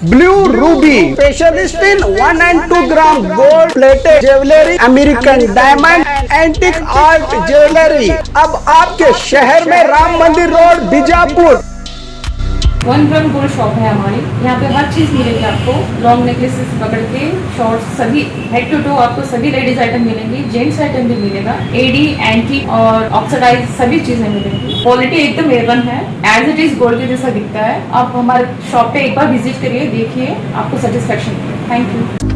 Blue Ruby specialist in 1 and 2 gram gold plated jewellery, American diamond, antique art jewellery अब आपके शहर में राम मंदिर road Bijapur. 1 gram gold shop है हमारी। यहाँ पे हर चीज़ मिलेगी आपको, लॉन्ग नेकलेसेस पकड़ के शॉर्ट्स, सभी हेड टू टो आपको सभी लेडीज आइटम मिलेंगी, जेंट्स आइटम भी मिलेगा, एडी एंटी और ऑक्सीडाइज सभी चीजें मिलेंगी। क्वालिटी एकदम A1 है, एज इट इज गोल्ड के जैसा दिखता है। आप हमारे शॉप पे एक बार विजिट करिए, देखिए, आपको सेटिस्फेक्शन मिलेगा। Thank you.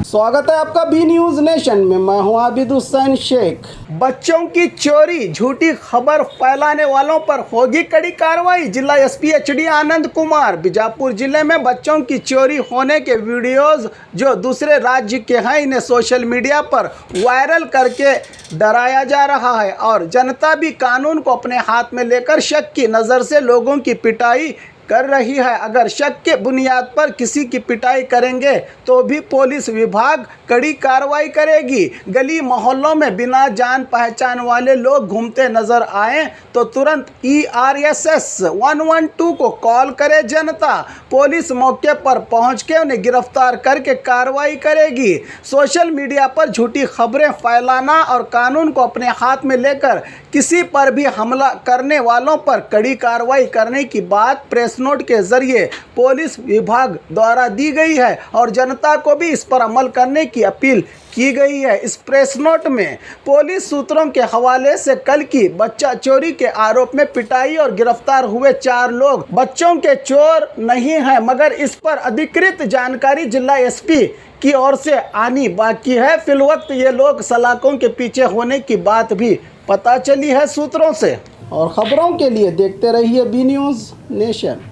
स्वागत है आपका बी न्यूज नेशन में। मैं हूं आबिद हुसैन शेख। बच्चों की चोरी, झूठी खबर फैलाने वालों पर होगी कड़ी कार्रवाई। जिला एसपी HD आनंद कुमार। बीजापुर जिले में बच्चों की चोरी होने के वीडियोस जो दूसरे राज्य के हैं, इन्हें सोशल मीडिया पर वायरल करके डराया जा रहा है और जनता भी कानून को अपने हाथ में लेकर शक की नज़र से लोगों की पिटाई कर रही है। अगर शक के बुनियाद पर किसी की पिटाई करेंगे तो भी पुलिस विभाग कड़ी कार्रवाई करेगी। गली मोहल्लों में बिना जान पहचान वाले लोग घूमते नजर आए तो तुरंत ERSS 112 को कॉल करे जनता। पुलिस मौके पर पहुंच के उन्हें गिरफ्तार करके कार्रवाई करेगी। सोशल मीडिया पर झूठी खबरें फैलाना और कानून को अपने हाथ में लेकर किसी पर भी हमला करने वालों पर कड़ी कार्रवाई करने की बात प्रेस नोट के जरिए पुलिस विभाग द्वारा दी गई है और जनता को भी इस पर अमल करने की अपील की गई है। इस प्रेस नोट में पुलिस सूत्रों के हवाले से कल की बच्चा चोरी के आरोप में पिटाई और गिरफ्तार हुए 4 लोग बच्चों के चोर नहीं हैं, मगर इस पर अधिकृत जानकारी जिला SP की ओर से आनी बाकी है। फिलवक्त ये लोग सलाखों के पीछे होने की बात भी पता चली है सूत्रों से। और खबरों के लिए देखते रहिए बी न्यूज़ नेशन।